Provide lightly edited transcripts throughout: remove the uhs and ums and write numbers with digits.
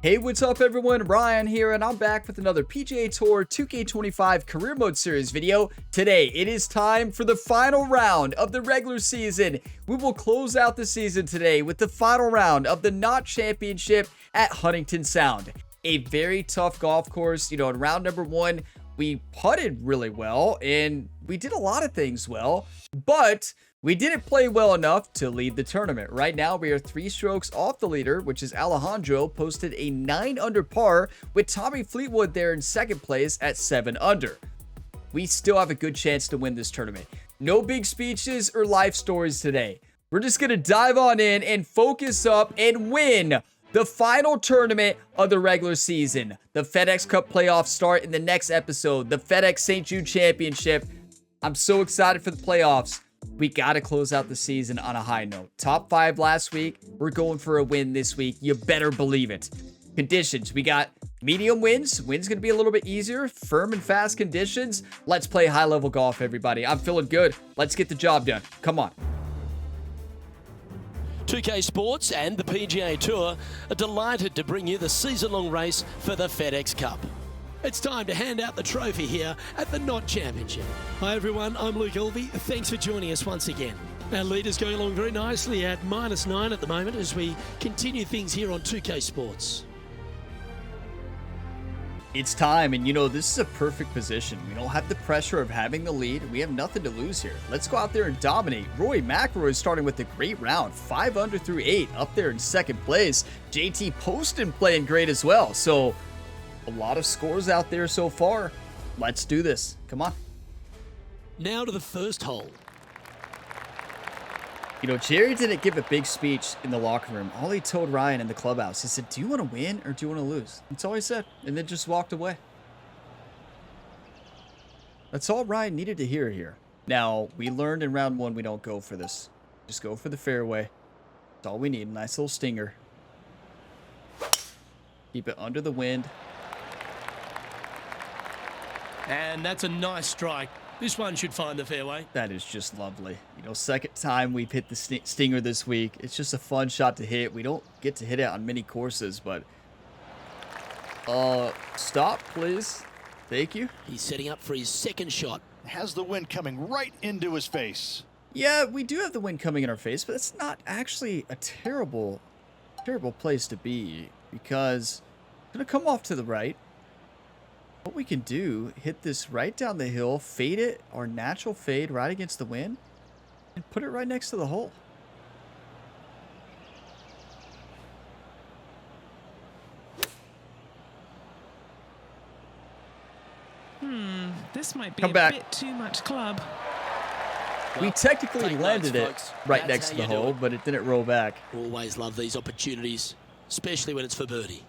Hey, what's up everyone? Ryan here, and I'm back with another PGA Tour 2K25 Career Mode Series video. Today, it is time for the final round of the regular season. We will close out the season today with the final round of the Knott Championship at Huntington Sound. A very tough golf course. In round number one, we putted really well, and we did a lot of things well, but we didn't play well enough to lead the tournament. Right now, we are 3 strokes off the leader, which is Alejandro, posted a 9 under par with Tommy Fleetwood there in second place at 7 under. We still have a good chance to win this tournament. No big speeches or life stories today. We're just going to dive on in and focus up and win the final tournament of the regular season. The FedEx Cup playoffs start in the next episode. The FedEx St. Jude Championship. I'm so excited for the playoffs. We got to close out the season on a high note. Top 5 last week. We're going for a win this week. You better believe it. Conditions. We got medium winds. Wind's going to be a little bit easier. Firm and fast conditions. Let's play high-level golf, everybody. I'm feeling good. Let's get the job done. Come on. 2K Sports and the PGA Tour are delighted to bring you the season-long race for the FedEx Cup. It's time to hand out the trophy here at the Knott Championship. Hi everyone, I'm Luke Elvey. Thanks for joining us once again. Our leader's going along very nicely at -9 at the moment as we continue things here on 2K Sports. It's time, and this is a perfect position. We don't have the pressure of having the lead. We have nothing to lose here. Let's go out there and dominate. Rory McIlroy is starting with a great round. 5 under through 8, up there in second place. JT Poston playing great as well. So a lot of scores out there so far. Let's do this. Come on. Now to the first hole. Jerry didn't give a big speech in the locker room. All he told Ryan in the clubhouse, he said, do you want to win or do you want to lose? That's all he said. And then just walked away. That's all Ryan needed to hear here. Now, we learned in round 1 we don't go for this. Just go for the fairway. That's all we need. Nice little stinger. Keep it under the wind. And that's a nice strike. This one should find the fairway. That is just lovely. Second time we've hit the stinger this week. It's just a fun shot to hit. We don't get to hit it on many courses, but stop, please. Thank you. He's setting up for his second shot. Has the wind coming right into his face. Yeah, we do have the wind coming in our face, but it's not actually a terrible place to be because it's going to come off to the right. What we can do, hit this right down the hill, fade it, our natural fade right against the wind, and put it right next to the hole. This might be Come a back. bit too much club. We technically landed it right next to the hole, but it didn't roll back. Always love these opportunities, especially when it's for birdie.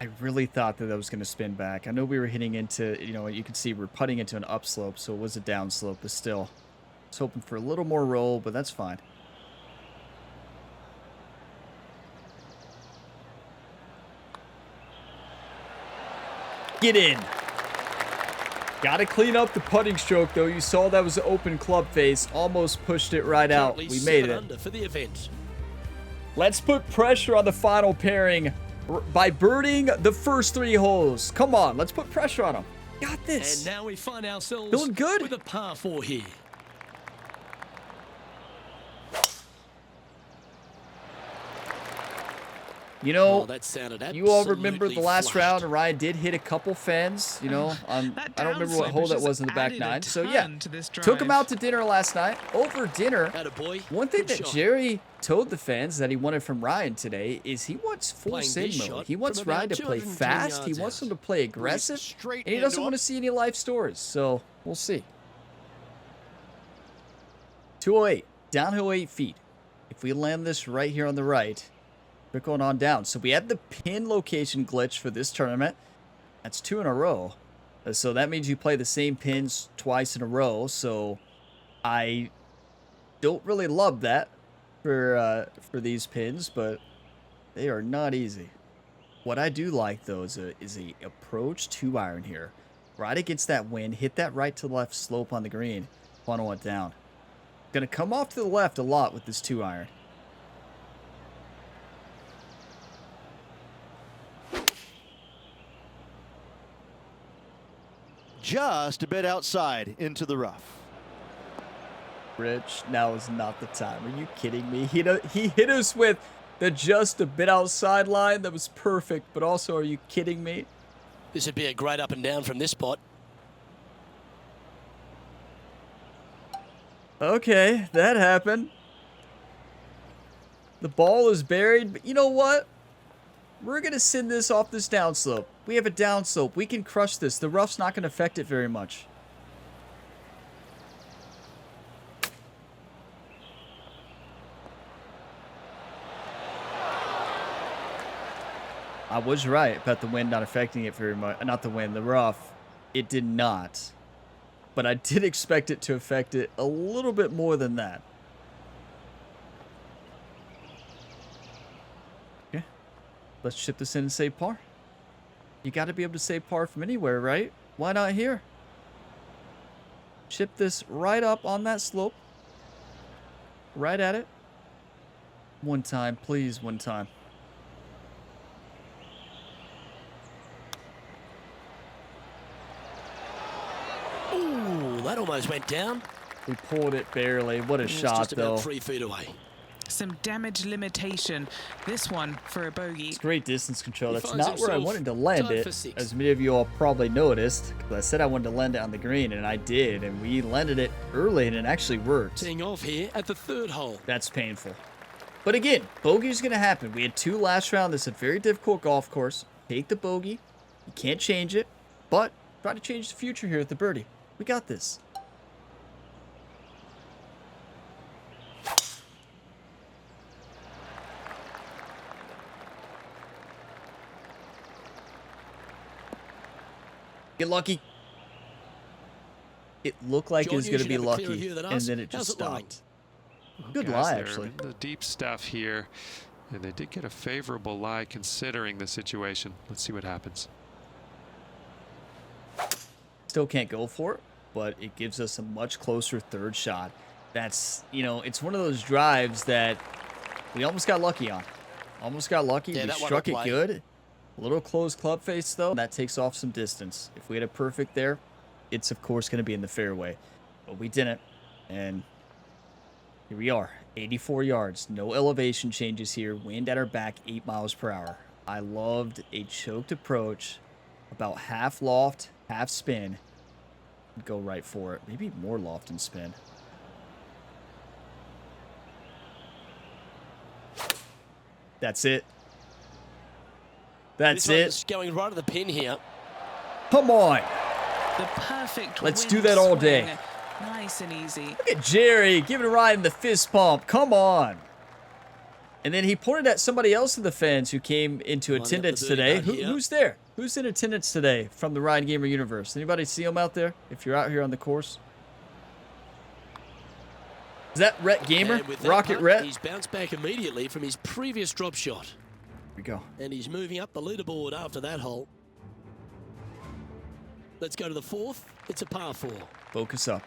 I really thought that was going to spin back. I know we were hitting into, you can see we're putting into an upslope, so it was a downslope, but still. I was hoping for a little more roll, but that's fine. Get in. Got to clean up the putting stroke, though. You saw that was an open club face. Almost pushed it right out. We made it. Under for the event. Let's put pressure on the final pairing by birdieing the first 3 holes. Come on, let's put pressure on them. Got this. And now we find ourselves feeling good with a par 4 here. That sounded you all remember the last flushed. round, and Ryan did hit a couple fens, I don't remember what hole that was in the back 9. So yeah, took him out to dinner last night. Over dinner, one thing that Jerry told the fans that he wanted from Ryan today is he wants full sim mode. He wants Ryan to play fast. He wants him to play aggressive. And he doesn't want to see any life stories. So we'll see. 208, downhill 8 feet. If we land this right here on the right, we're going on down. So we had the pin location glitch for this tournament. That's 2 in a row. So that means you play the same pins twice in a row. So I don't really love that for these pins, but they are not easy. What I do like though is a approach 2-iron here. Right against that wind, hit that right to left slope on the green, funnel it down. Gonna come off to the left a lot with this 2-iron. just a bit outside into the rough. Rich, now is not the time. Are you kidding me? He hit us with the just a bit outside line. That was perfect. But also, are you kidding me? This would be a great up and down from this spot. Okay, that happened. The ball is buried, but you know what? We're going to send this off this downslope. We have a downslope. We can crush this. The rough's not going to affect it very much. I was right about the wind not affecting it very much. Not the wind, the rough. It did not. But I did expect it to affect it a little bit more than that. Okay. Let's chip this in and save par. You got to be able to save par from anywhere, right? Why not here? Chip this right up on that slope. Right at it. One time, please, one time. That almost went down. We pulled it barely. What a shot, just about though. 3 feet away. Some damage limitation. This one for a bogey. It's great distance control. He That's finds not where I himself wanted to land tied it, for 6. as many of you all probably noticed. Because I said I wanted to land it on the green, and I did. And we landed it early, and it actually worked. Teeing off here at the 3rd hole. That's painful. But again, bogey's going to happen. We had 2 last round. This is a very difficult golf course. Take the bogey. You can't change it. But try to change the future here at the birdie. We got this. Get lucky. It looked like John, it was going to be you should have a clearer lucky, view than and us. then it just How's it lying? stopped. Good Guys, lie, they're actually. in the deep stuff here, and they did get a favorable lie considering the situation. Let's see what happens. Still can't go for it, but it gives us a much closer 3rd shot. That's, you know, it's one of those drives that we almost got lucky on. Almost got lucky. Yeah, We that one struck will it play. good. A little closed club face, though. That takes off some distance. If we had a perfect there, it's, of course, going to be in the fairway. But we didn't. And here we are. 84 yards. No elevation changes here. Wind at our back, 8 miles per hour. I loved a choked approach. About half loft, half spin. Go right for it. Maybe more loft and spin. That's it. That's This it. one's going right at the pin here. Come on. The perfect Let's wind do that all swing. day. Nice and easy. Look at Jerry giving a ride in the fist pump. Come on. And then he pointed at somebody else in the fans who came into Lining up the attendance birdie today. putt here. Who's there? Who's in attendance today from the Ryan Gamer universe? Anybody see him out there if you're out here on the course? Is that Rhett Gamer? And with that Rocket putt, Rhett? He's bounced back immediately from his previous drop shot. Here we go. And he's moving up the leaderboard after that hole. Let's go to the 4th. It's a par 4. Focus up.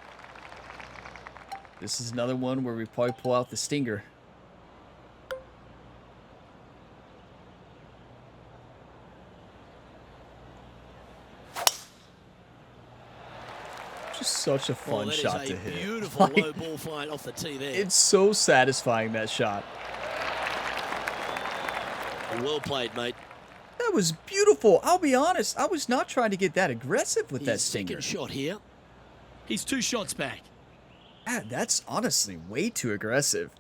This is another one where we probably pull out the stinger. Just such a fun shot to That is a hit. beautiful Like, low ball flight off the tee there. it's so satisfying, that shot. Well played, mate. That was beautiful. I'll be honest. I was not trying to get that aggressive with that His stinger. second shot here. He's 2 shots back. God, that's honestly way too aggressive.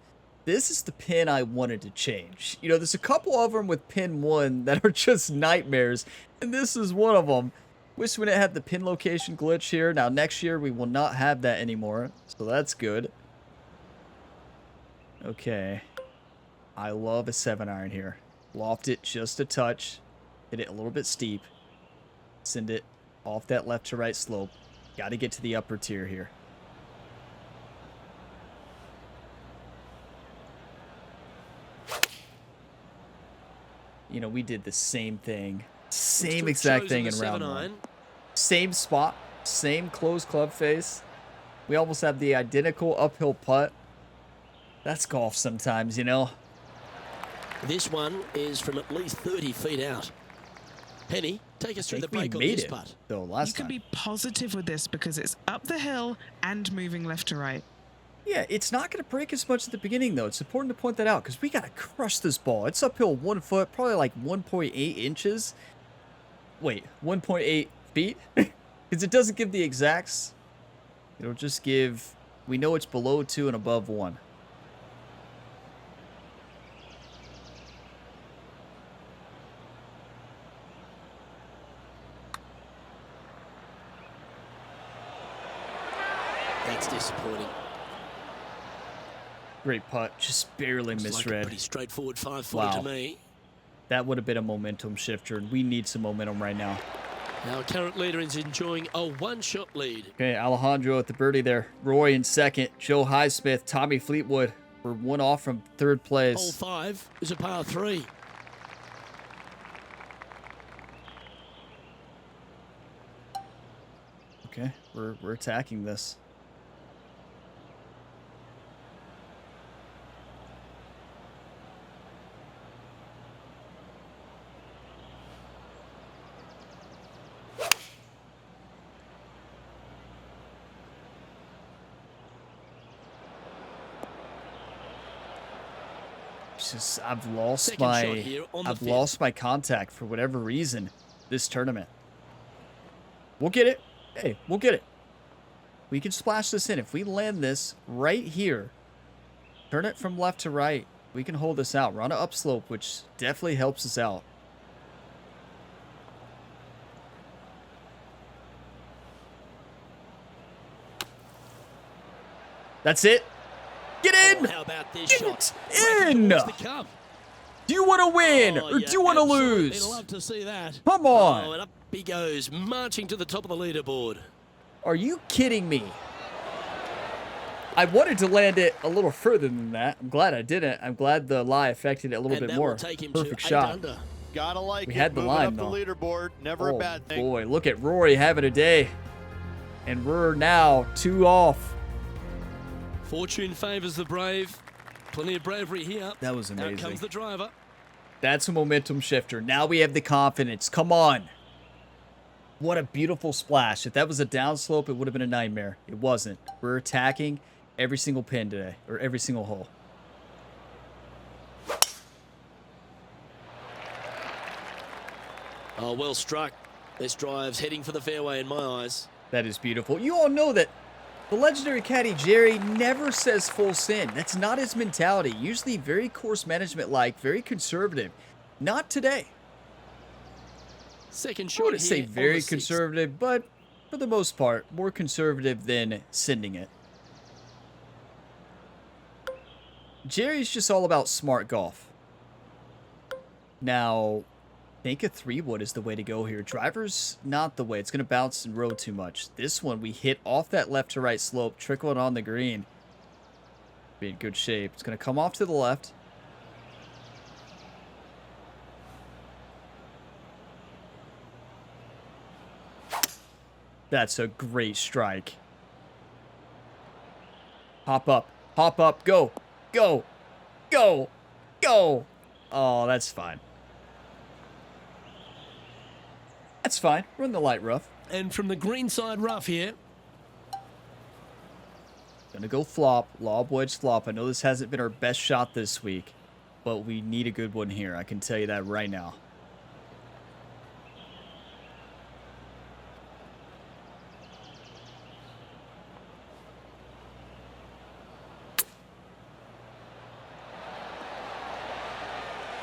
This is the pin I wanted to change. You know, there's a couple of them with pin 1 that are just nightmares, and this is one of them. Wish we didn't have the pin location glitch here. Now, next year, we will not have that anymore, so that's good. Okay. I love a 7-iron here. Loft it just a touch. Hit it a little bit steep. Send it off that left to right slope. Got to get to the upper tier here. You know, we did the same thing. Same exact thing in round 1. Same spot. Same closed club face. We almost have the identical uphill putt. That's golf sometimes, you know. This one is from at least 30 feet out. Penny, take us I through the think we break on made this it, putt. though, You last can time. be positive with this because it's up the hill and moving left to right. Yeah, it's not going to break as much at the beginning, though. It's important to point that out because we got to crush this ball. It's uphill 1 foot, probably like 1.8 inches. Wait, 1.8 feet? Because it doesn't give the exacts. It'll just give... We know it's below 2 and above 1. That's disappointing. Great putt. Just barely Looks like a misread. pretty straightforward 5-footer Wow. to me. That would have been a momentum shifter, and we need some momentum right now. Our current leader is enjoying a one-shot lead. Okay, Alejandro at the birdie there. Roy in second. Joe Highsmith, Tommy Fleetwood. We're 1 off from 3rd Hole place. 5 is a par 3. Okay, we're attacking this. It's just I've lost Second shot my here on the I've fifth. lost my contact for whatever reason this tournament. We'll get it. Hey, we'll get it. We can splash this in. If we land this right here, turn it from left to right, we can hold this out. We're on an upslope, which definitely helps us out. That's it. Get in! Oh, how about this Get shot? in! Towards the cup. Do you want to win Oh, or yeah, do you want to absolutely lose? love to see that. Come on. Oh, and up he goes, marching to the top of the leaderboard. Are you kidding me? I wanted to land it a little further than that. I'm glad I didn't. I'm glad the lie affected it a little And bit that more. will take him Perfect to 8 shot. under. Gotta like We it. had the Moving line, up though. the leaderboard, never a Oh bad thing. boy, look at Rory having a day. And we're now 2 off. Fortune favours the brave. Plenty of bravery here. That was Out amazing. comes the driver. That's a momentum shifter. Now we have the confidence. Come on. What a beautiful splash. If that was a downslope, it would have been a nightmare. It wasn't. We're attacking every single pin today, or every single hole. Oh, well struck. This drive's heading for the fairway in my eyes. That is beautiful. You all know that the legendary caddy Jerry never says full send. That's not his mentality. Usually very course management-like, very conservative. Not today. Second I shot wouldn't say here on very the sixth. conservative, but for the most part, more conservative than sending it. Jerry's just all about smart golf. Now, I think a 3-wood is the way to go here. Driver's not the way. It's going to bounce and roll too much. This one, we hit off that left to right slope, trickle it on the green. Be in good shape. It's going to come off to the left. That's a great strike. Hop up, go, go, go, go. Oh, that's fine. That's fine. We're in the light rough. And from the green side rough here. Gonna go flop, lob wedge flop. I know this hasn't been our best shot this week, but we need a good one here. I can tell you that right now.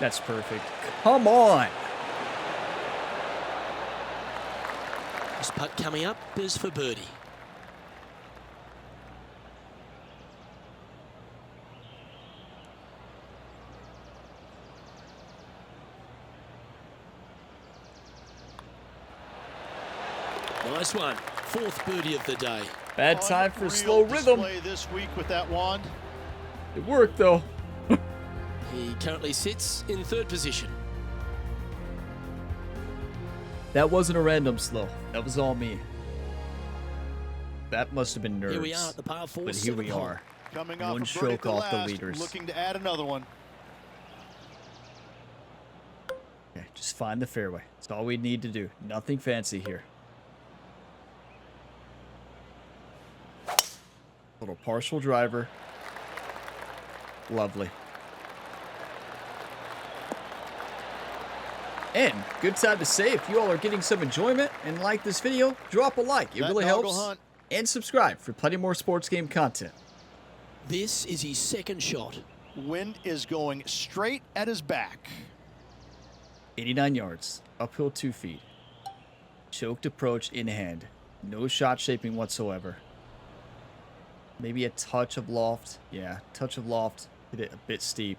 That's perfect. Come on. This putt coming up is for birdie. Nice one. 4th birdie of the day. Bad time for Unreal slow rhythm. display this week with that wand. It worked though. He currently sits in 3rd position. That wasn't a random slow. That was all me. That must have been nerves. Here we are at the par 4. But here we 7th hole. are. Coming off One a birdie stroke at off the last, leaders. looking to add another one. Okay, just find the fairway. That's all we need to do. Nothing fancy here. Little partial driver. Lovely. And good time to say, if you all are getting some enjoyment and like this video, drop a like. It really helps. And subscribe for plenty more sports game content. This is his second shot. Wind is going straight at his back. 89 yards. Uphill 2 feet. Choked approach in hand. No shot shaping whatsoever. Maybe a touch of loft. Yeah, touch of loft. Hit it a bit steep.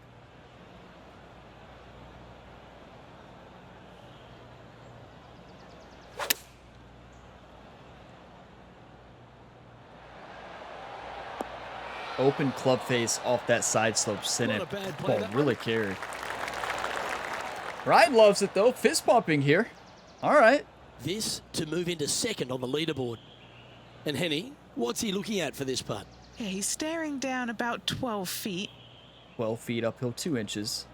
Open club face off that side slope. Sent it. Ball really carried. Ryan loves it though. Fist pumping here. All right. This to move into second on the leaderboard. And Henny, what's he looking at for this putt? Yeah, he's staring down about 12 feet. 12 feet uphill 2 inches.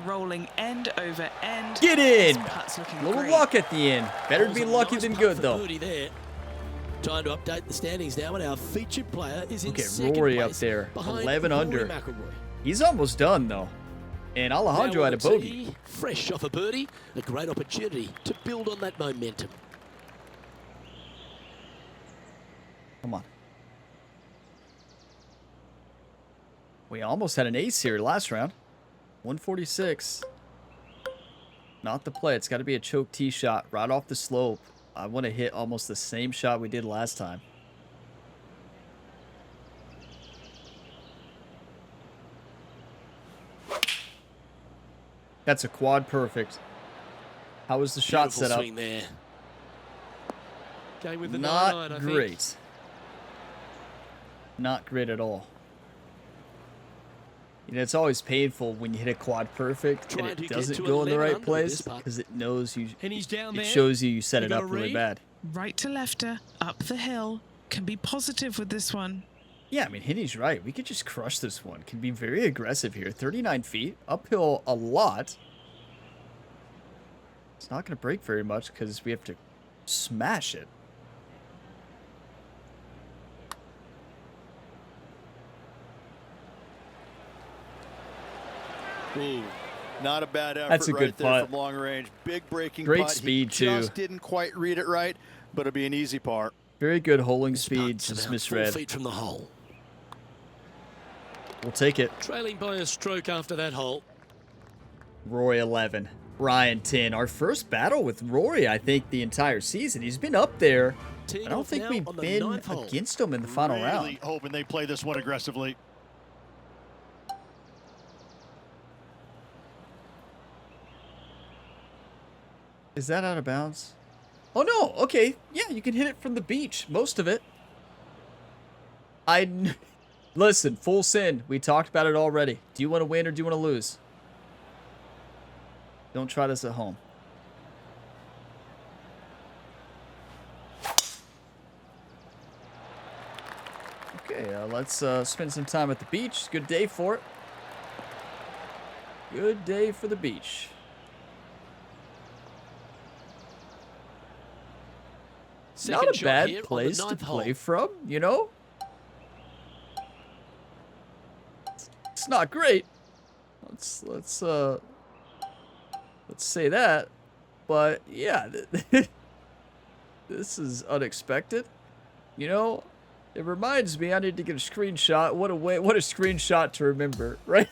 Rolling end over end. Get in! This putt's looking Little great. luck at the end. Better to be lucky than good, though. There. Time to update the standings now, and our featured player is in Okay, second Rory place up there, behind 11 Rory under. McIlroy. He's almost done, though. And Alejandro Now had a on the bogey. tee, fresh off a birdie, a great opportunity to build on that momentum. Come on. We almost had an ace here last round. 146. Not the play. It's got to be a choke tee shot right off the slope. I want to hit almost the same shot we did last time. That's a quad perfect. How was the shot Beautiful set up? swing there. Going with the Not 9-9, I think. great. Not great at all. You know, it's always painful when you hit a quad perfect Trying and to it get doesn't to go in the 11 right under place this putt. because it knows you. And he's down It there. shows you set You it got up a really read? bad. Right to lefter, up the hill. Can be positive with this one. Yeah, I mean, Henny's right. We could just crush this one. Can be very aggressive here. 39 feet, uphill a lot. It's not going to break very much because we have to smash it. Ooh, not a bad effort. That's a good right there putt. from long range. Big breaking Great putt. speed, he too. just didn't quite read it right, but it'll be an easy par. Very good holding This speed, putt's just about 4 misread. feet from the hole. We'll take it. Trailing by a stroke after that hole. Rory 11, Ryan 10. Our first battle with Rory, I think, the entire season. He's been up there. Teeing I don't off think now we've on the been 9th hole. against him in the final Really round. hoping they play this one aggressively. Is that out of bounds? Oh, no. Okay. Yeah, you can hit it from the beach. Most of it. Listen, full send. We talked about it already. Do you want to win or do you want to lose? Don't try this at home. Okay, let's spend some time at the beach. Good day for it. Good day for the beach. Second Not a shot bad here on the place to 9th hole. play from, you know? It's not great. Let's say that. But yeah, this is unexpected. You know, it reminds me I need to get a screenshot. What a screenshot to remember, right?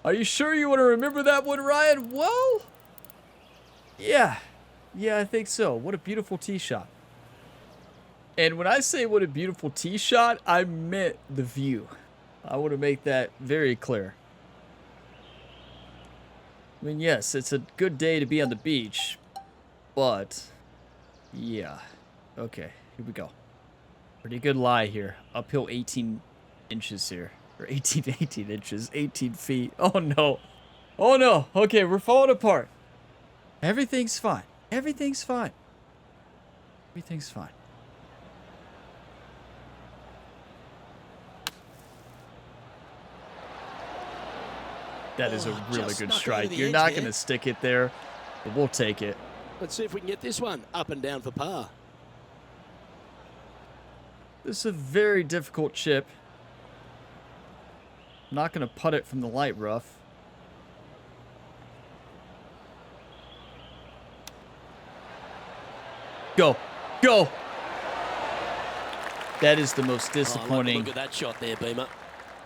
Are you sure you want to remember that one, Ryan? Well, yeah. Yeah, I think so. What a beautiful tee shot. And when I say what a beautiful tee shot, I meant the view. I want to make that very clear. I mean, yes, it's a good day to be on the beach, but yeah. Okay, here we go. Pretty good lie here. Uphill 18 inches here. Or 18 inches. 18 feet. Oh, no. Oh, no. Okay, we're falling apart. Everything's fine. Everything's fine. Everything's fine. That is a really just good snuck strike. over the You're edge not there. going to stick it there, but we'll take it. Let's see if we can get this one up and down for par. This is a very difficult chip. I'm not going to putt it from the light rough. Go. Go. That is the most disappointing Look at that shot there, Beamer.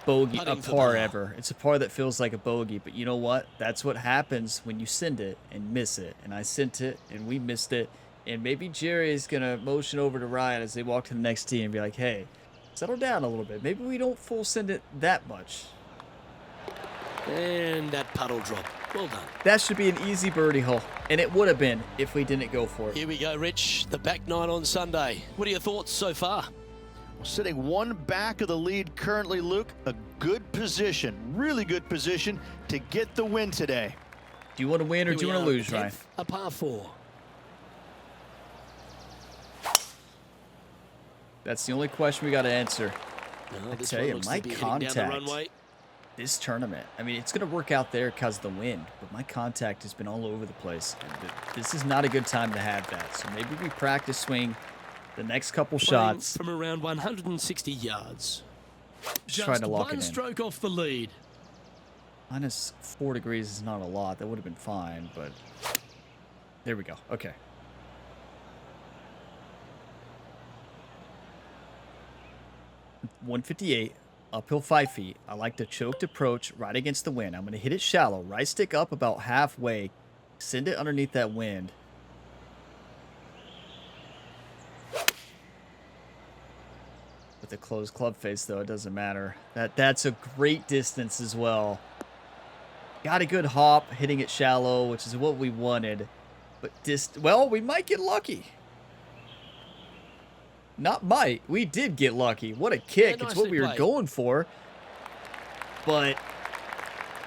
bogey, a Putting for par par. ever. It's a par that feels like a bogey, but you know what? That's what happens when you send it and miss it. And I sent it and we missed it. And maybe Jerry is going to motion over to Ryan as they walk to the next tee and be like, hey, settle down a little bit. Maybe we don't full send it that much. And that puddle drop. Well done. That should be an easy birdie hole. And it would have been if we didn't go for it. Here we go, Rich. The back nine on Sunday. What are your thoughts so far? Sitting one back of the lead currently, Luke. A good position, really good position to get the win today. Do you want to win or Here do you we want to are, lose, Ryan? 10th, a par 4. That's the only question we got to answer. No, this tell one you, looks my to be heading down the contact. runway. This tournament, I mean, it's going to work out there because of the wind, but my contact has been all over the place. And this is not a good time to have that. So maybe we practice swing the next couple Playing shots. from around 160 yards. Just trying to lock it one in. stroke off the lead. Minus 4 degrees is not a lot. That would have been fine, but there we go. Okay. .158, uphill 5 feet. I like the choked approach right against the wind. I'm going to hit it shallow, right stick up about halfway, send it underneath that wind. With the closed club face, though, it doesn't matter. That's a great distance as well. Got a good hop, hitting it shallow, which is what we wanted. But well, we might get lucky. Not might. We did get lucky. What a kick. Yeah, it's what nicely we were played. going for. But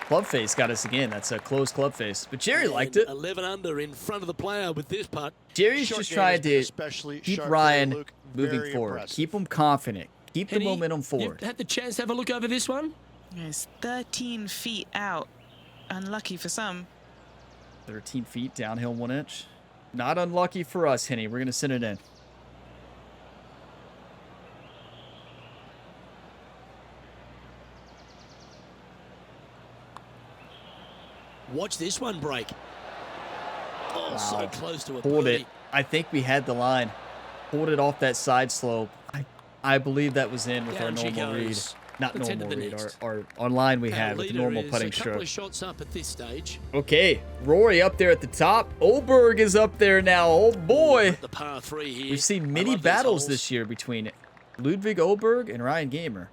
club face got us again. That's a closed club face. But Jerry liked it. 11 under in front of the player with this putt. Jerry's Short just game trying has been to especially keep sharp Ryan today, Luke. moving Very forward. impressive. Keep him confident. Keep the Henny, momentum forward. You've had the chance to have a look over this one? It's 13 feet out. Unlucky for some. 13 feet, downhill 1 inch. Not unlucky for us, Henny. We're going to send it in. Watch this one break. Oh, so Wow. close to a Hold birdie. it. I think we had the line. Hold it off that side slope. I believe that was in with Down our she normal read. goes. Not Let's head to normal the read. next. Our line we Our had with the leader normal is putting a couple stroke. of shots up at this stage. Okay, Rory up there at the top. Oberg is up there now. Oh boy. The par 3 here. We've seen I many love these battles holes. this year between Ludwig Oberg and Ryan Gamer.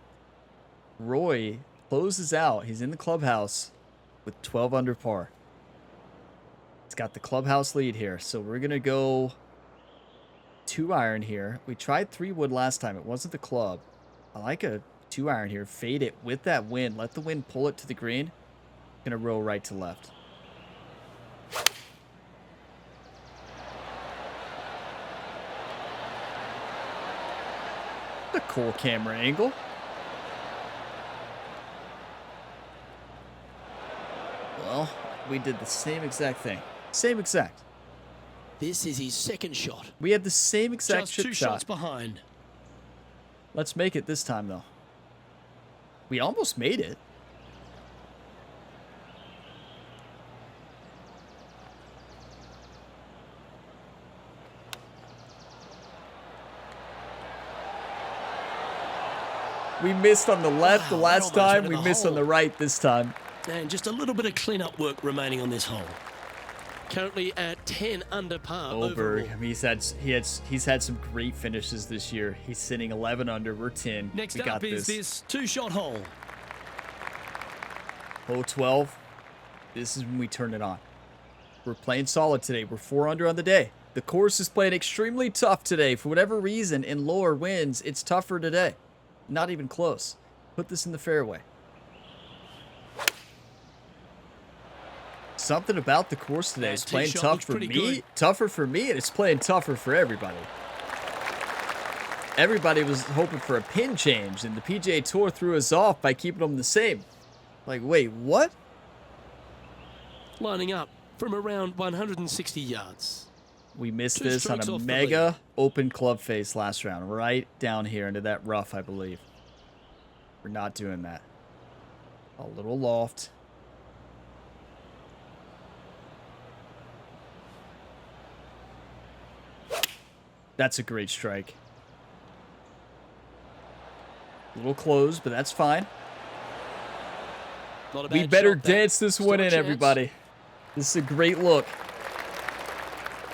Roy closes out. He's in the clubhouse with 12 under par. He's got the clubhouse lead here. So we're going to go 2-iron here. We tried 3-wood last time. It wasn't the club. I like a 2-iron here. Fade it with that wind. Let the wind pull it to the green. Going to roll right to left. The cool camera angle. Well, we did the same exact thing. Same exact. This is his second shot. We had the same exact Just chip 2 shot. shots behind. Let's make it this time, though. We almost made it. We missed on the left the Wow, last that almost time. went We in the missed on the hole. right this time. And just a little bit of clean-up work remaining on this hole. Currently at 10 under par Oberg, overall. I mean, he's had some great finishes this year. He's sitting 11 under. We're 10. Next we got up is this 2-shot hole. Hole 12. This is when we turn it on. We're playing solid today. We're 4 under on the day. The course is playing extremely tough today. For whatever reason, in lower winds, it's tougher today. Not even close. Put this in the fairway. Something about the course today is That playing tee shot tough looks for pretty me. good. Tougher for me, and it's playing tougher for everybody. Everybody was hoping for a pin change, and the PGA Tour threw us off by keeping them the same. Like, wait, what? Lining up from around 160 yards. We missed Two this on strokes a off the mega open club face last round, right down here into that rough, I believe. We're not doing that. A little loft. That's a great strike. A little closed, but that's fine. Not a We bad better shot, that. dance this Still one a in, chance. everybody. This is a great look.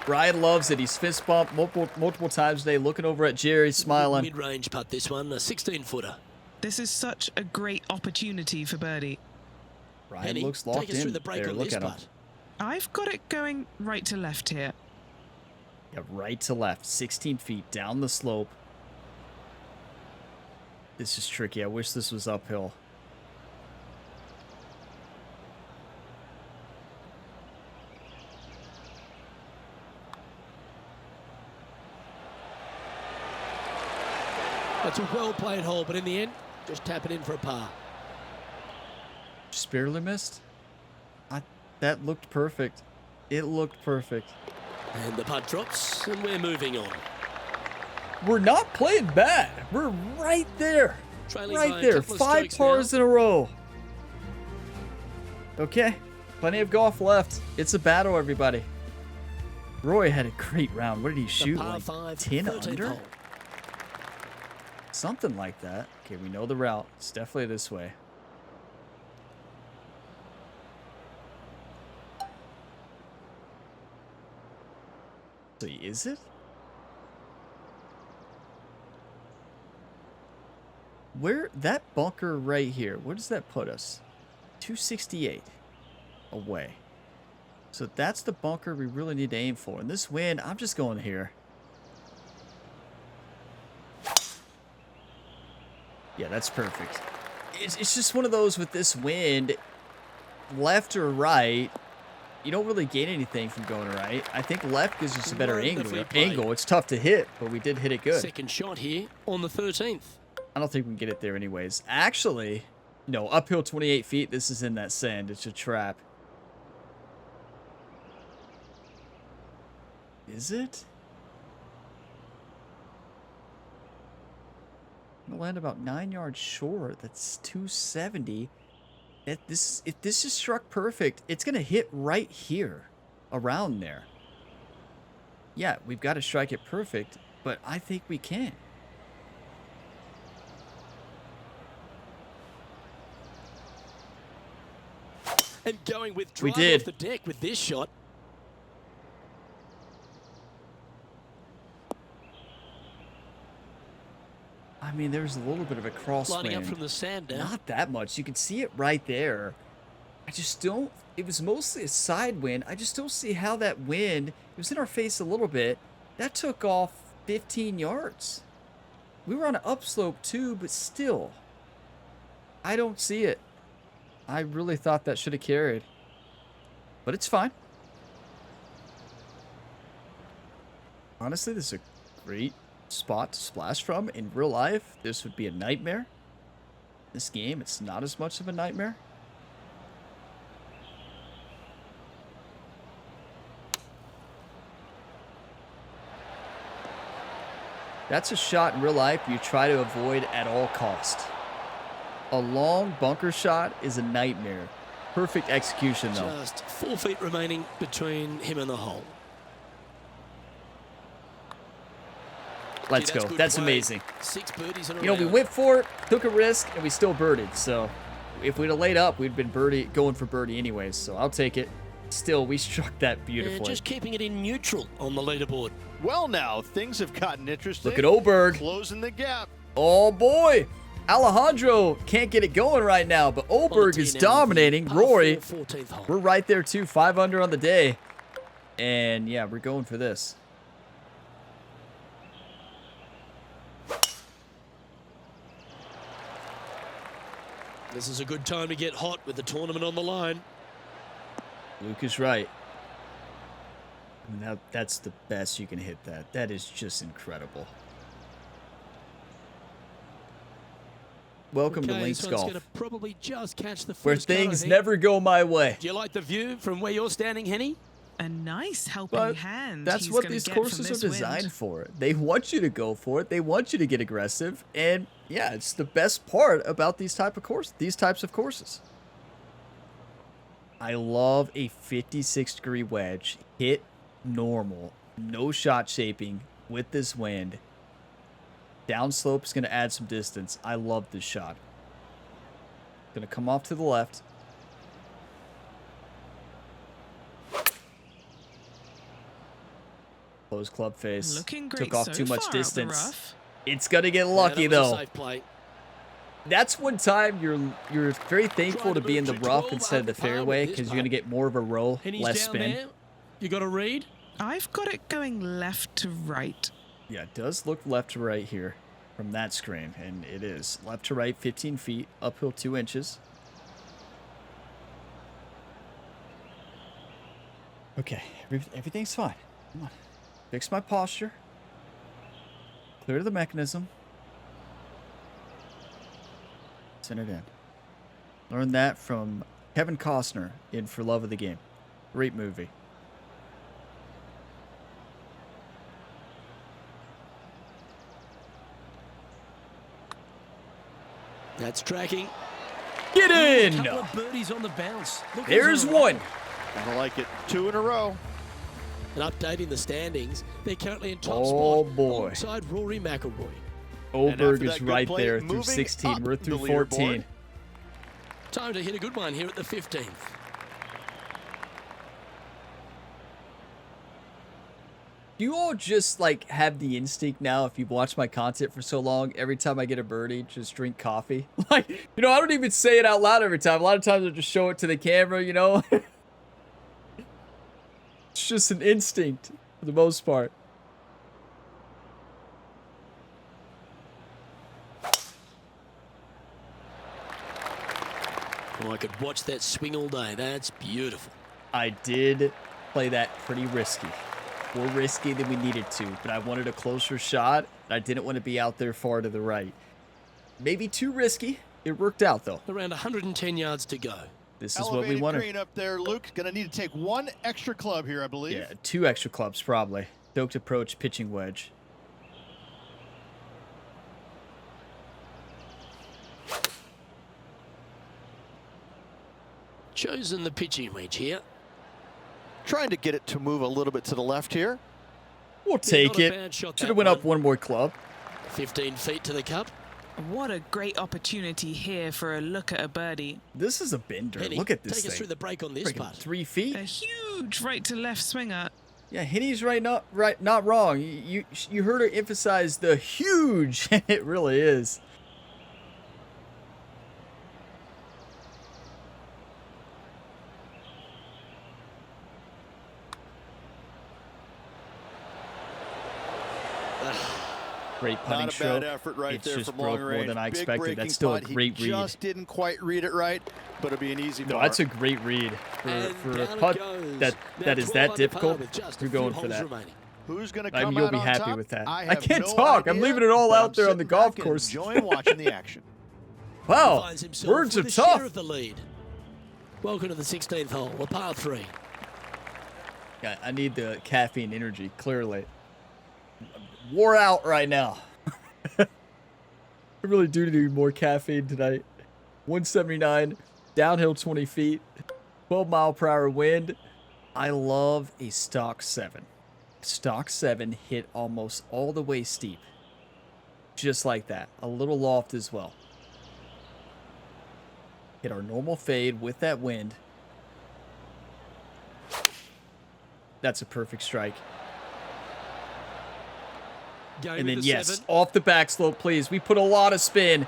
Brian loves it. He's fist bumped multiple times today, looking over at Jerry, smiling. Mid-range putt, this one, a 16-footer. This is such a great opportunity for birdie. Brian Henny, looks take locked us through in the break there. on Look this at him. putt. I've got it going right to left here. Yeah, right to left, 16 feet down the slope. This is tricky. I wish this was uphill. That's a well-played hole, but in the end, just tap it in for a par. Just barely missed. That looked perfect. It looked perfect. And the putt drops, and we're moving on. We're not playing bad. We're right there. Trailing by Right a there. couple of 5 strokes pars now. in a row. Okay. Plenty of golf left. It's a battle, everybody. Roy had a great round. What did he The shoot? par Like 5, 10 13th under? hole. Something like that. Okay, we know the route. It's definitely this way. So is it? Where, that bunker right here, where does that put us? 268 away. So that's the bunker we really need to aim for. And this wind, I'm just going here. Yeah, that's perfect. It's just one of those with this wind, left or right, you don't really gain anything from going right. I think left gives us a better Wonderfully played. angle. It's tough to hit, but we did hit it good. Second shot here on the 13th. I don't think we can get it there anyways. Actually, no, uphill 28 feet. This is in that sand. It's a trap. Is it? I'm gonna land about 9 yards short. That's 270. If this is struck perfect, it's gonna hit right here, around there. Yeah, we've got to strike it perfect, but I think we can. And going with We drive did. off the deck with this shot. I mean, there's a little bit of a crosswind. Lining up from the sand now. Not that much. You can see it right there. I just don't... It was mostly a side wind. I just don't see how that wind... It was in our face a little bit. That took off 15 yards. We were on an upslope too, but still. I don't see it. I really thought that should have carried. But it's fine. Honestly, this is a great spot to splash from. In real life, this would be a nightmare. This game, it's not as much of a nightmare. That's a shot in real life you try to avoid at all cost. A long bunker shot is a nightmare. Perfect execution, though. Just 4 feet remaining between him and the hole. Let's Yeah, go. good That's play. amazing. 6 birdies in a You know, we round. went for it, took a risk, and we still birdied. So if we'd have laid up, we'd been going for birdie anyways. So I'll take it. Still, we struck that beautifully. And just keeping it in neutral on the leaderboard. Well, now things have gotten interesting. Look at Oberg. Closing the gap. Oh, boy. Alejandro can't get it going right now, but On the Oberg tee is now, dominating. par Rory, 4, 14th hole. we're right there, too. 5 under on the day. And, yeah, we're going for this. This is a good time to get hot with the tournament on the line. Luke is right. Now, that's the best you can hit that. That is just incredible. Welcome to Okay, Links this one's Golf, gonna probably just catch the where first cut, I things think. never go my way. Do you like the view from where you're standing, Henny? A nice helping But hand. that's he's what gonna these get from courses are this designed wind. for. They want you to go for it. They want you to get aggressive. And yeah, it's the best part about these types of courses. I love a 56-degree wedge. Hit normal. No shot shaping with this wind. Downslope is going to add some distance. I love this shot. Going to come off to the left. Close club face. Looking great Took off so too much far up the distance. rough. It's going to get lucky, Yeah, that was a though. safe play. That's one time you're very thankful to be in the move to rough 12 instead of the under par fairway with this because you're going to putt. get more of a roll, Henny's less down spin. there. You got a read? I've got it going left to right. Yeah, it does look left to right here from that screen, and it is. Left to right, 15 feet, uphill 2 inches. Okay, everything's fine. Come on. Fix my posture. Clear the mechanism. Send it in. Learned that from Kevin Costner in For Love of the Game. Great movie. That's tracking. Get in! Couple of birdies on the bounce. Look, There's on the one. I like it. 2 in a row. And updating the standings, they're currently in top Oh, spot boy. alongside Rory McIlroy. Oberg after is that good right play, there through moving 16. up We're through the 14. leaderboard. Time to hit a good one here at the 15th. Do you all just like have the instinct now, if you've watched my content for so long, every time I get a birdie, just drink coffee? Like, you know, I don't even say it out loud every time. A lot of times I just show it to the camera, you know? It's just an instinct for the most part. Oh, I could watch that swing all day. That's beautiful. I did play that pretty risky. More risky than we needed to, but I wanted a closer shot. I didn't want to be out there far to the right. Maybe too risky. It worked out, though. Around 110 yards to go. This is what we Elevated wanted. green up there, Luke. Gonna need to take 1 extra club here, I believe. Yeah, 2 extra clubs, probably. Stoked approach, pitching wedge. Chosen the pitching wedge here. Trying to get it to move a little bit to the left here. We'll take not a it. bad shot, Should that have went up one. one more club. 15 feet to the cup. What a great opportunity here for a look at a birdie. This is a bender. Henny, Look at this take thing. us through the break on this Freaking putt. 3 feet. A huge right to left swinger. Yeah, Henny's not wrong. You heard her emphasize the huge. It really is. Great putting Not a stroke. bad effort right It's there just from long broke more range. than I Big expected. breaking That's still a putt. great He read. just didn't quite read it right, but it'll be an easy No, par. that's a great read And for a down it putt goes. that Now is 12 that under par difficult. with just a You're few going for holes that. remaining. Who's going to I come mean, you'll out be on happy top? with that. I I have can't no talk. I'm idea, leaving it all but out I'm there on sitting the golf back and course. enjoying watching the action. Wow, Finds himself words are with a share tough. of the lead. Welcome to the 16th hole, a par 3. Yeah, I need the caffeine energy, clearly. Wore out right now. I really do need more caffeine tonight. 179, downhill 20 feet, 12-mile-per-hour wind. I love a stock 7. Stock 7 hit almost all the way steep. Just like that. A little loft as well. Hit our normal fade with that wind. That's a perfect strike. Going And with then, the yes, 7. off the back slope, please. We put a lot of spin.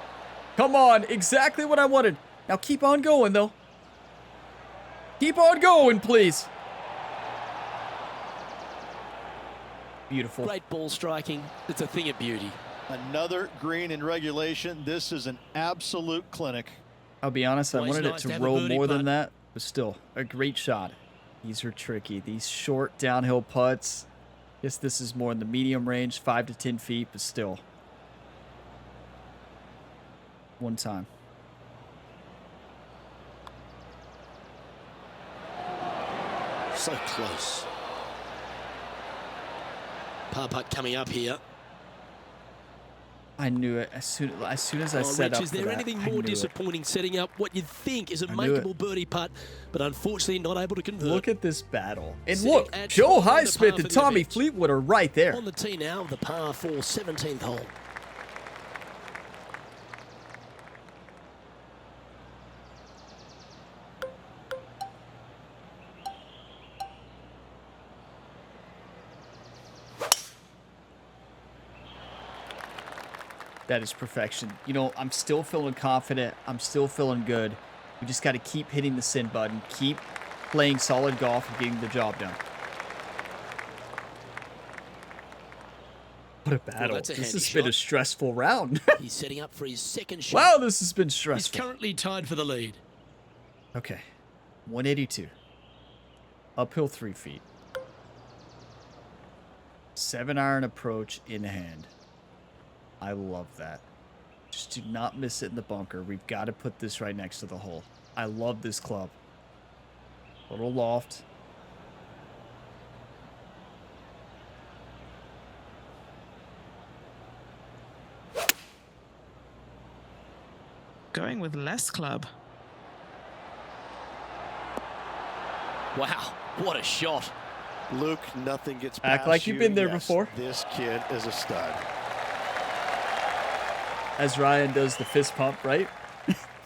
Come on, exactly what I wanted. Now keep on going, though. Keep on going, please. Beautiful. Great ball striking. It's a thing of beauty. Another green in regulation. This is an absolute clinic. I'll be honest, I Always wanted nice it to to have a roll birdie more than putt. that, but still, a great shot. These are tricky. These short downhill putts. Guess this is more in the medium range, 5 to 10 feet, but still. one time. So close. Par putt coming up here. I knew it as soon as I set Rich, up is for there that. anything I more knew it. disappointing setting up what you'd think is a I knew it. makeable birdie putt, but unfortunately not able to convert? Look at this battle. And Sitting look, at Joe 12 under par Highsmith for and the Tommy event. Fleetwood are right there. On the tee now, the par 4 17th hole. That is perfection. You know, I'm still feeling confident. I'm still feeling good. We just got to keep hitting the send button, keep playing solid golf and getting the job done. What a battle. that's a This handy has been a shot. stressful round. He's setting up for his second shot. Wow, this has been He's stressful. currently tied for the lead. Okay. 182. Uphill 3 feet. 7-iron approach in hand. I love that. Just do not miss it in the bunker. We've got to put this right next to the hole. I love this club. Little loft. Going with less club. Wow, what a shot. Luke, nothing gets past Act like you've been there Yes, before. This kid is a stud. As Ryan does the fist pump, right?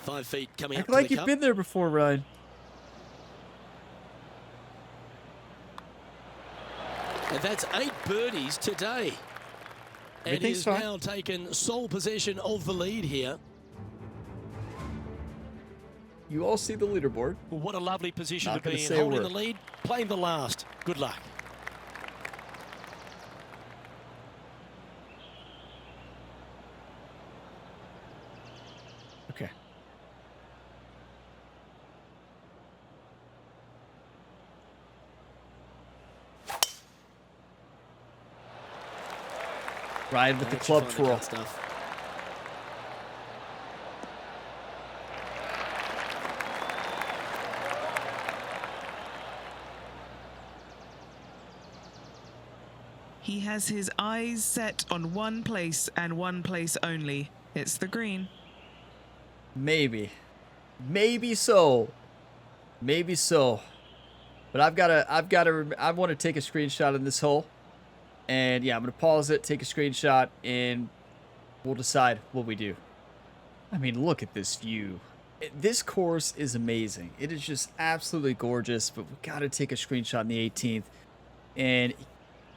5 feet coming Act up to like the you've cup. been there before, Ryan. And that's 8 birdies today. And Everything's he's fine. now taken sole possession of the lead here. You all see the leaderboard. What a lovely position Not to gonna be in, say a holding word. the lead, playing the last. Good luck. Okay. Ryan with the That's club fine, twirl. cut stuff. He has his eyes set on one place and one place only. It's the green. Maybe. Maybe so. Maybe so. But I want to take a screenshot of this hole. And yeah, I'm going to pause it, take a screenshot, and we'll decide what we do. I mean, look at this view. This course is amazing. It is just absolutely gorgeous, but we got to take a screenshot in the 18th. And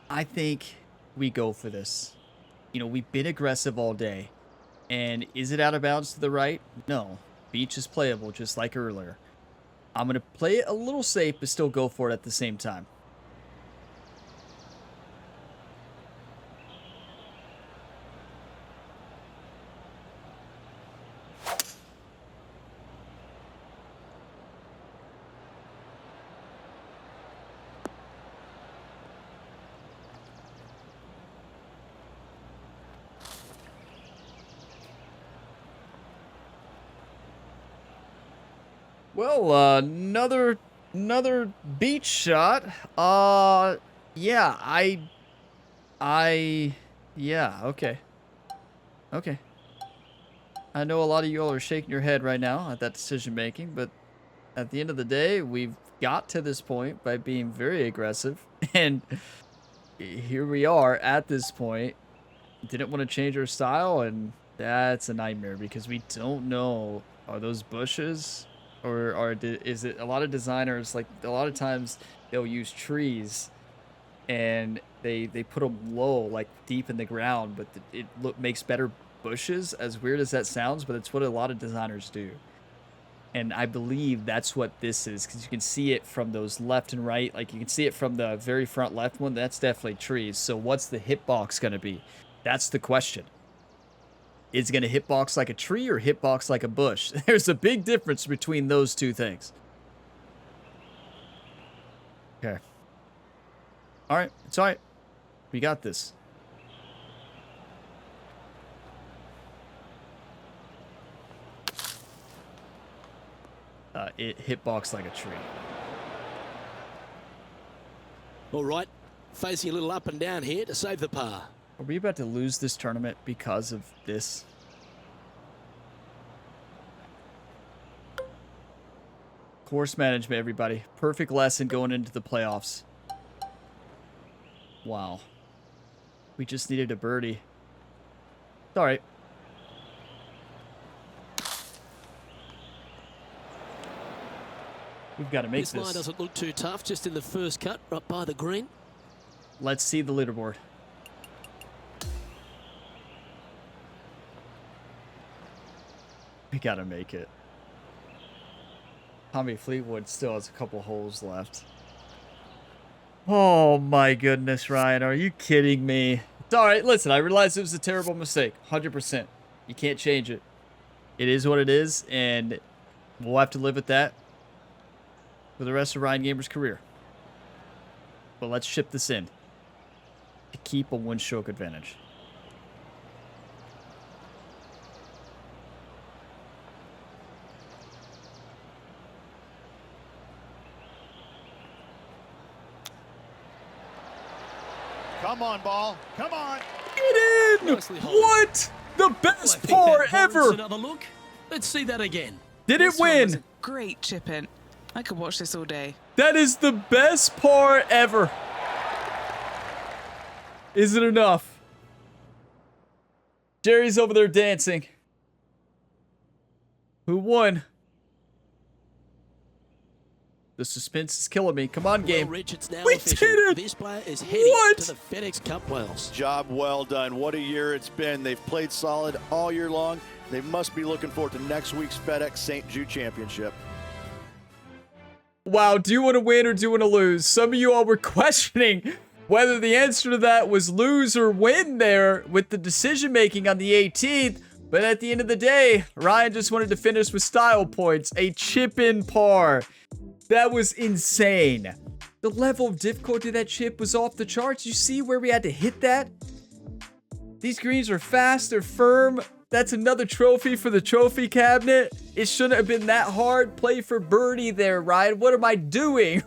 I think we go for this. You know, we've been aggressive all day. And is it out of bounds to the right? No. Beach is playable, just like earlier. I'm going to play it a little safe, but still go for it at the same time. Well, another beach shot. Yeah, yeah, okay. Okay. I know a lot of you all are shaking your head right now at that decision making, but at the end of the day, we've got to this point by being very aggressive, and here we are at this point. Didn't want to change our style, and that's a nightmare because we don't know, are those bushes? Or is it a lot of designers, like a lot of times they'll use trees and they put them low, like deep in the ground, but it makes better bushes, as weird as that sounds, but it's what a lot of designers do. And I believe that's what this is, because you can see it from those left and right. Like you can see it from the very front left one. That's definitely trees. So what's the hitbox going to be? That's the question. Is it going to hitbox like a tree or hitbox like a bush? There's a big difference between those two things. Okay. All right. It's all right. We got this. it hitbox like a tree. All right, facing a little up and down here to save the par. Are we about to lose this tournament because of this? Course management, everybody. Perfect lesson going into the playoffs. Wow. We just needed a birdie. It's all right. We've got to make this. This line doesn't look too tough, just in the first cut, right by the green. Let's see the leaderboard. We got to make it. Tommy Fleetwood still has a couple holes left. Oh my goodness, Ryan. Are you kidding me? It's all right. Listen, I realize it was a terrible mistake. 100%. You can't change it. It is what it is, and we'll have to live with that for the rest of Ryan Gamer's career. But let's ship this in to keep a one-stroke advantage. Come on, ball. Come on. Get in! What? The best par ever! Another look. Let's see that again. Did it win? Great chip in. I could watch this all day. That is the best par ever. Is it enough? Jerry's over there dancing. Who won? The suspense is killing me. Come on, game. Well, Rich, it's now We official. did it! This player is heading What? to the FedEx Cup Wells. Job well done. What a year it's been. They've played solid all year long. They must be looking forward to next week's FedEx St. Jude Championship. Wow, do you want to win or do you want to lose? Some of you all were questioning whether the answer to that was lose or win there with the decision making on the 18th. But at the end of the day, Ryan just wanted to finish with style points. A chip-in par. That was insane. The level of difficulty of that chip was off the charts. You see where we had to hit that? These greens are fast, they're firm. That's another trophy for the trophy cabinet. It shouldn't have been that hard. Play for birdie there, Ryan. What am I doing?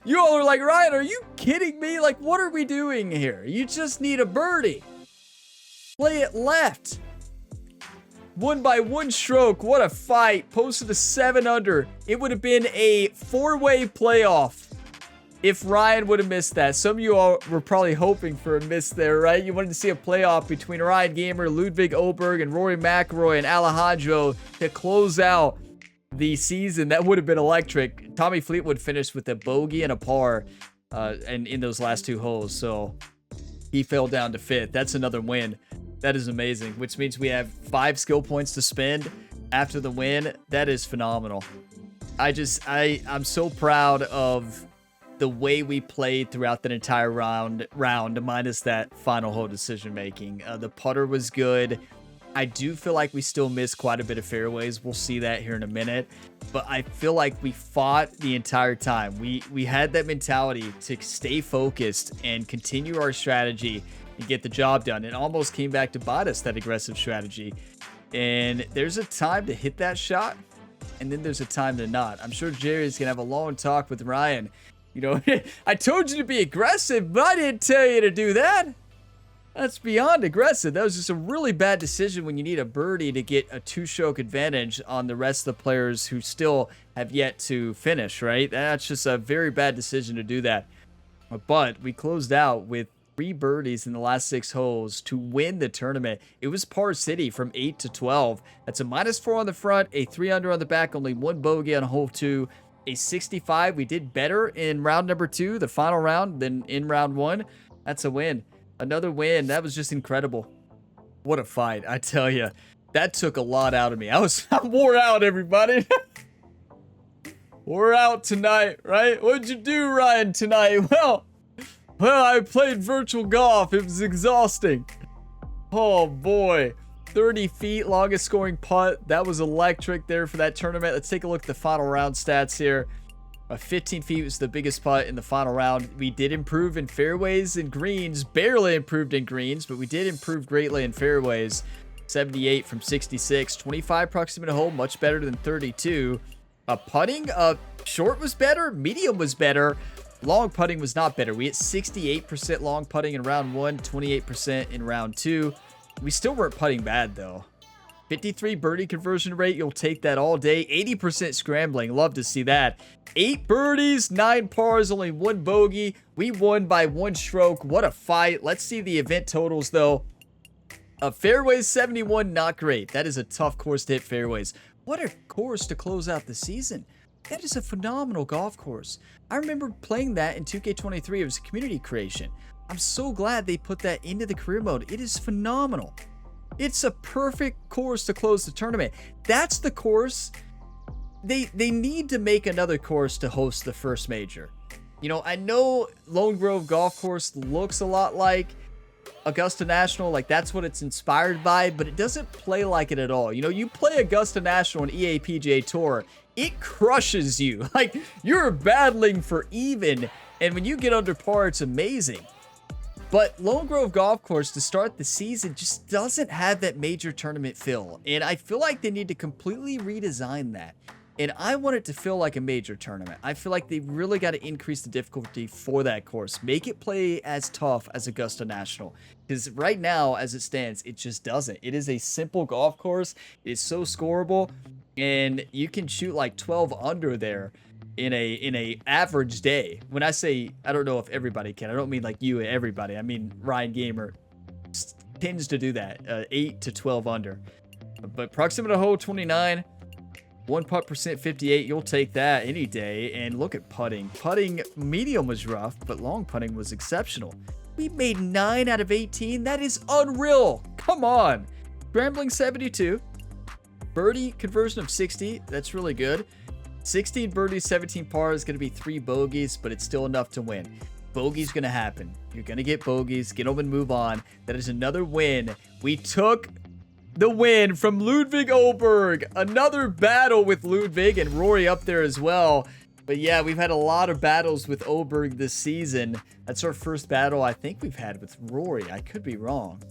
You all are like, Ryan, are you kidding me? Like, what are we doing here? You just need a birdie. Play it left. Won by one stroke. What a fight. Posted a 7 under. It would have been a 4-way playoff if Ryan would have missed that. Some of you all were probably hoping for a miss there, right? You wanted to see a playoff between Ryan Gamer, Ludwig Oberg, and Rory McIlroy and Alejandro to close out the season. That would have been electric. Tommy Fleetwood finished with a bogey and a par and in those last 2 holes, so he fell down to 5th. That's another win. That is amazing, which means we have 5 skill points to spend after the win. That is phenomenal. I'm so proud of the way we played throughout that entire round minus that final hole decision making. The putter was good. I do feel like we still missed quite a bit of fairways. We'll see that here in a minute. But I feel like we fought the entire time. We had that mentality to stay focused and continue our strategy and get the job done. It almost came back to bite us, that aggressive strategy. And there's a time to hit that shot, and then there's a time to not. I'm sure Jerry's going to have a long talk with Ryan. You know, I told you to be aggressive, but I didn't tell you to do that. That's beyond aggressive. That was just a really bad decision when you need a birdie to get a 2-stroke advantage on the rest of the players who still have yet to finish, right? That's just a very bad decision to do that. But we closed out with 3 birdies in the last 6 holes to win the tournament. It was par city from 8 to 12. That's a -4 on the front, a 3 under on the back, only 1 bogey on hole 2, a 65. We did better in round number 2, the final round, than in round 1. That's a win. Another win. That was just incredible. What a fight, I tell you. That took a lot out of me. I'm wore out, everybody. We're out tonight, right? What'd you do, Ryan, tonight? Well, I played virtual golf. It was exhausting. Oh, boy. 30 feet, longest scoring putt. That was electric there for that tournament. Let's take a look at the final round stats here. 15 feet was the biggest putt in the final round. We did improve in fairways and greens. Barely improved in greens, but we did improve greatly in fairways. 78 from 66. 25 proximate hole, much better than 32. Putting, short was better, medium was better, long putting was not better. We hit 68% long putting in round 1, 28% in round 2. We still weren't putting bad though. 53 birdie conversion rate, you'll take that all day. 80% scrambling, love to see that. 8 birdies, 9 pars, only 1 bogey. We won by 1 stroke. What a fight. Let's see the event totals though. Fairways 71, not great. That is a tough course to hit fairways. What a course to close out the season. That is a phenomenal golf course. I remember playing that in 2K23. It was a community creation. I'm so glad they put that into the career mode. It is phenomenal. It's a perfect course to close the tournament. That's the course. They need to make another course to host the first major. You know, I know Lone Grove Golf Course looks a lot like Augusta National, like that's what it's inspired by, but it doesn't play like it at all. You know, you play Augusta National and EA PGA Tour, it crushes you. Like, you're battling for even, and when you get under par, it's amazing. But Lone Grove Golf Course to start the season just doesn't have that major tournament feel. And I feel like they need to completely redesign that. And I want it to feel like a major tournament. I feel like they really got to increase the difficulty for that course. Make it play as tough as Augusta National. Because right now, as it stands, it just doesn't. It is a simple golf course. It's so scoreable. And you can shoot like 12 under there in a average day. When I say, I don't know if everybody can, I don't mean like you and everybody. I mean Ryan Gamer tends to do that, 8 to 12 under. But proximity to hole 29, 1 putt percent 58, you'll take that any day. And look at putting. Putting medium was rough, but long putting was exceptional. We made 9 out of 18. That is unreal. Come on. Scrambling 72. Birdie conversion of 60. That's really good. 16 birdies, 17 par is going to be 3 bogeys, but it's still enough to win. Bogey's going to happen. You're going to get bogeys. Get them and move on. That is another win. We took the win from Ludwig Oberg. Another battle with Ludwig and Rory up there as well. But yeah, we've had a lot of battles with Oberg this season. That's our first battle I think we've had with Rory. I could be wrong.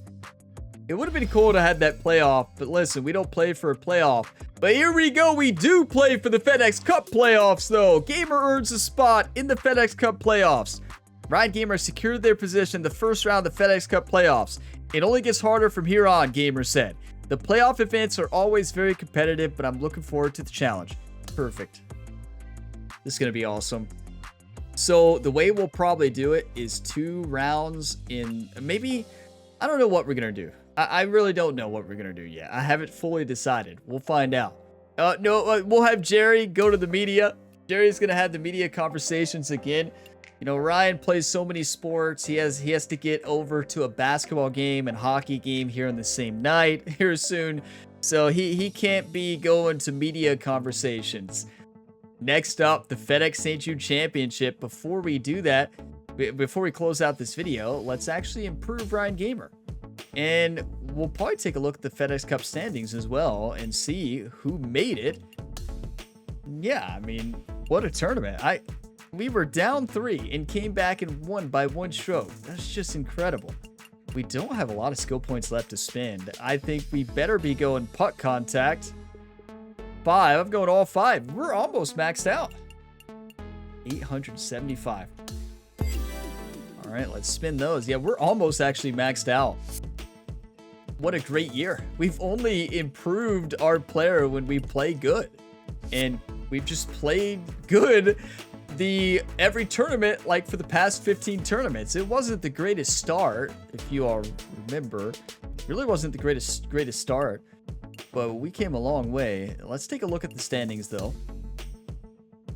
It would have been cool to have that playoff, but listen, we don't play for a playoff. But here we go, we do play for the FedEx Cup playoffs though. Gamer earns a spot in the FedEx Cup playoffs. Ryan Gamer secured their position the first round of the FedEx Cup playoffs. It only gets harder from here on, Gamer said. The playoff events are always very competitive, but I'm looking forward to the challenge. Perfect. This is going to be awesome. So the way we'll probably do it is 2 rounds in maybe, I don't know what we're going to do. I really don't know what we're going to do yet. I haven't fully decided. We'll find out. No, we'll have Jerry go to the media. Jerry's going to have the media conversations again. You know, Ryan plays so many sports. He has to get over to a basketball game and hockey game here on the same night here soon. So he can't be going to media conversations. Next up, the FedEx St. Jude Championship. Before we do that, before we close out this video, let's actually improve Ryan Gamer. And we'll probably take a look at the FedEx Cup standings as well and see who made it. Yeah, I mean, what a tournament. We were down 3 and came back and won by 1 stroke. That's just incredible. We don't have a lot of skill points left to spend. I think we better be going putt contact. 5. I'm going all 5. We're almost maxed out. 875. All right, let's spin those. Yeah, we're almost actually maxed out. What a great year. We've only improved our player when we play good. And we've just played good every tournament, like for the past 15 tournaments. It wasn't the greatest start, if you all remember. It really wasn't the greatest start, but we came a long way. Let's take a look at the standings though,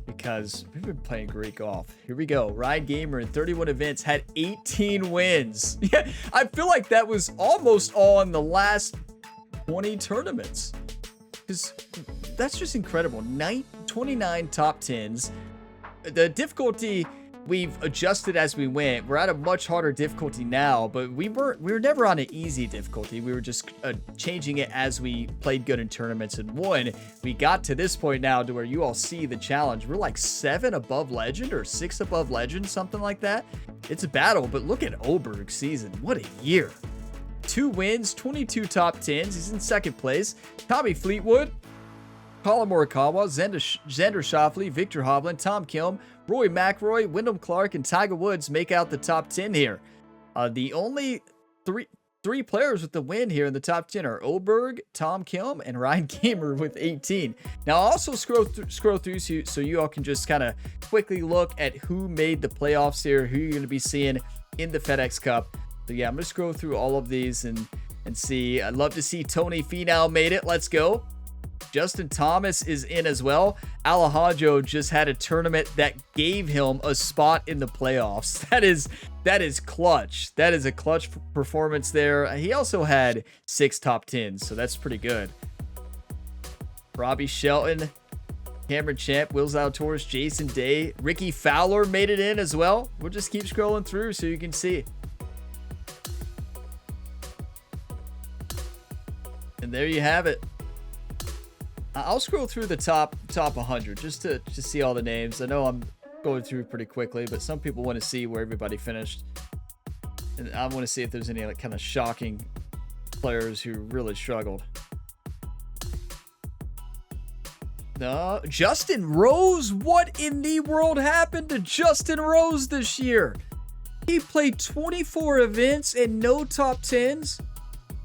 because we've been playing great golf. Here we go. Ryan Gamer in 31 events had 18 wins. Yeah, I feel like that was almost all in the last 20 tournaments, because that's just incredible. 29 top 10s. The difficulty we've adjusted as we went. We're at a much harder difficulty now, but we were never on an easy difficulty. We were just changing it as we played good in tournaments and won. We got to this point now to where you all see the challenge. We're like 7 above legend or 6 above legend, something like that. It's a battle, but look at Oberg's season. What a year. 2 wins, 22 top 10s. He's in second place. Tommy Fleetwood, Colin Morikawa, Xander Schauffele, Victor Hovland, Tom Kim, Rory McIlroy, Wyndham Clark, and Tiger Woods make out the top 10 here. The only three players with the win here in the top 10 are Oberg, Tom Kim, and Ryan Gamer with 18. Now, I'll also scroll through so you all can just kind of quickly look at who made the playoffs here, who you're going to be seeing in the FedEx Cup. So, yeah, I'm going to scroll through all of these and see. I'd love to see Tony Finau made it. Let's go. Justin Thomas is in as well. Alejandro just had a tournament that gave him a spot in the playoffs. That is clutch. That is a clutch performance there. He also had 6 top 10s, so that's pretty good. Robbie Shelton, Cameron Champ, Will Zalatoris, Jason Day, Ricky Fowler made it in as well. We'll just keep scrolling through so you can see. And there you have it. I'll scroll through the top 100 just to see all the names. I know I'm going through pretty quickly, but some people want to see where everybody finished. And I want to see if there's any like kind of shocking players who really struggled. Justin Rose? What in the world happened to Justin Rose this year? He played 24 events and no top 10s?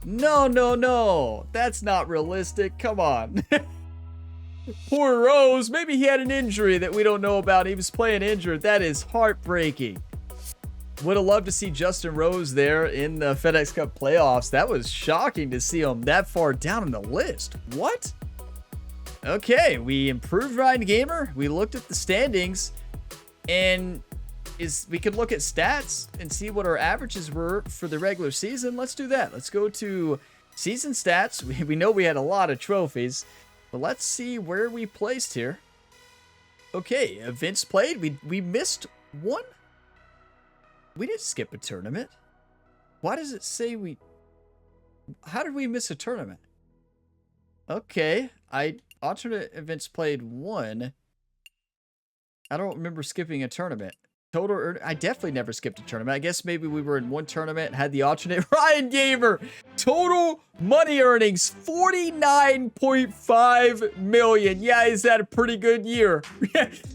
No. That's not realistic. Come on. Poor Rose. Maybe he had an injury that we don't know about. He was playing injured. That is heartbreaking. Would have loved to see Justin Rose there in the FedEx Cup playoffs. That was shocking to see him that far down in the list. What? Okay, we improved Ryan Gamer. We looked at the standings, and we could look at stats and see what our averages were for the regular season. Let's do that. Let's go to season stats. We know we had a lot of trophies, but let's see where we placed here. Okay, events played. We missed one. We didn't skip a tournament. Why does it say how did we miss a tournament? Okay, alternate events played 1. I don't remember skipping a tournament. I definitely never skipped a tournament. I guess maybe we were in one tournament, had the alternate. Ryan Gamer, total money earnings, $49.5 million. Yeah, is that a pretty good year?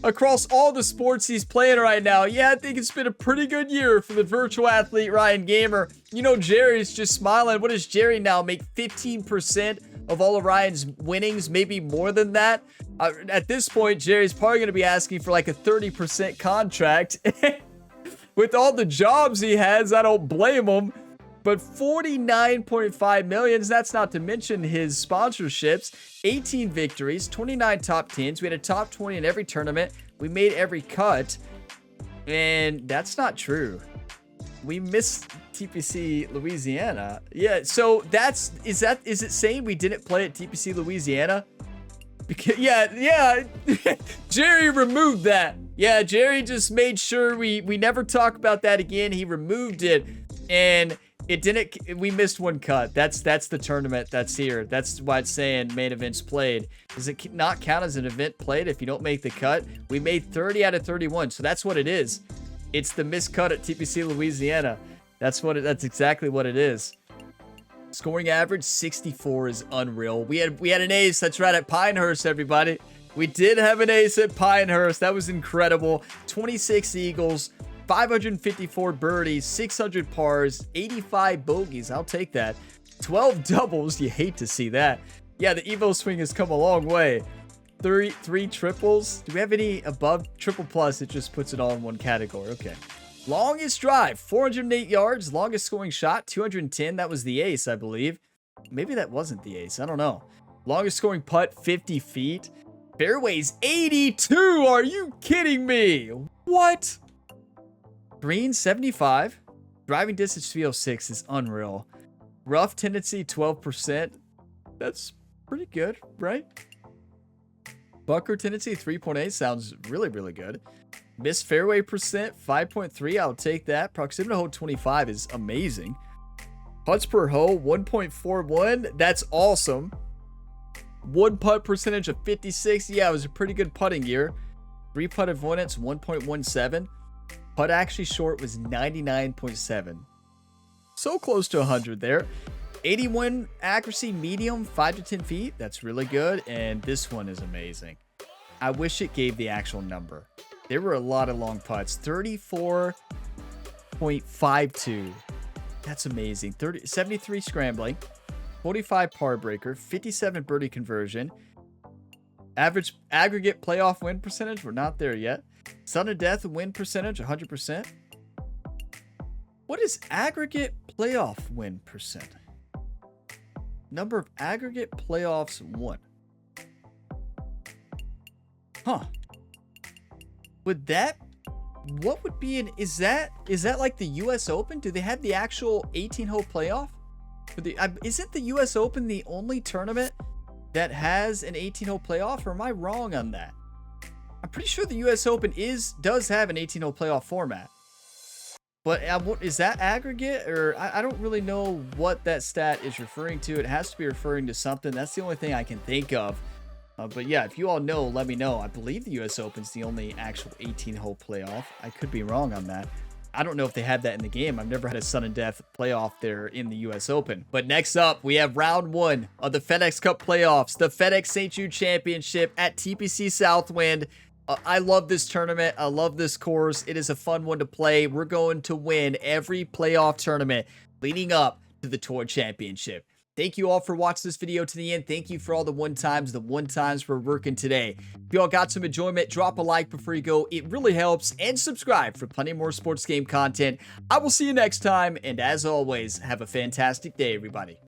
Across all the sports he's playing right now. Yeah, I think it's been a pretty good year for the virtual athlete Ryan Gamer. You know, Jerry's just smiling. What does Jerry now make? 15% of all of Ryan's winnings, maybe more than that. At this point, Jerry's probably going to be asking for like a 30% contract. With all the jobs he has, I don't blame him. But 49.5 million, that's not to mention his sponsorships. 18 victories, 29 top 10s. We had a top 20 in every tournament. We made every cut. And that's not true. We missed TPC Louisiana. Yeah, so is it saying we didn't play at TPC Louisiana? Because yeah. Jerry removed that. Yeah, Jerry just made sure we never talk about that again. He removed it, and it didn't. We missed one cut. That's the tournament that's here. That's why it's saying main events played. Does it not count as an event played if you don't make the cut? We made 30 out of 31, so that's what it is. It's the missed cut at TPC Louisiana. That's exactly what it is. Scoring average 64 is unreal. We had an ace. That's right, at Pinehurst, everybody. We did have an ace at Pinehurst. That was incredible. 26 eagles, 554 birdies, 600 pars, 85 bogeys. I'll take that. 12 doubles. You hate to see that. Yeah, the Evo swing has come a long way. Three triples. Do we have any above triple plus? It just puts it all in one category. Okay. Longest drive, 408 yards. Longest scoring shot, 210. That was the ace, I believe. Maybe that wasn't the ace. I don't know. Longest scoring putt, 50 feet. Fairways, 82. Are you kidding me? What? Green, 75. Driving distance, 306 is unreal. Rough tendency, 12%. That's pretty good, right? Bunker tendency, 3.8. Sounds really, really good. Missed fairway percent, 5.3. I'll take that. Proximity to hole 25 is amazing. Putts per hole, 1.41. That's awesome. One putt percentage of 56. Yeah, it was a pretty good putting year. 3 putt avoidance, 1.17. Putt actually short was 99.7. So close to 100 there. 81 accuracy, medium, 5 to 10 feet. That's really good. And this one is amazing. I wish it gave the actual number. There were a lot of long putts. 34.52. That's amazing. 73 scrambling, 45 par breaker, 57 birdie conversion. Average aggregate playoff win percentage. We're not there yet. Sudden death win percentage, 100%. What is aggregate playoff win percent? Number of aggregate playoffs won. Huh. Would that, what would be is that like the US Open? Do they have the actual 18-hole playoff? Isn't the US Open the only tournament that has an 18-hole playoff, or am I wrong on that? I'm pretty sure the US Open does have an 18-hole playoff format. But is that aggregate, or I don't really know what that stat is referring to. It has to be referring to something. That's the only thing I can think of. But yeah, if you all know, let me know. I believe the US Open's the only actual 18-hole playoff. I could be wrong on that. I don't know if they had that in the game. I've never had a sudden death playoff there in the US Open. But next up, we have round 1 of the FedEx Cup playoffs, the FedEx St. Jude Championship at TPC Southwind. I love this tournament. I love this course. It is a fun one to play. We're going to win every playoff tournament leading up to the Tour Championship. Thank you all for watching this video to the end. Thank you for all the one times we're working today. If you all got some enjoyment, drop a like before you go. It really helps. And subscribe for plenty more sports game content. I will see you next time. And as always, have a fantastic day, everybody.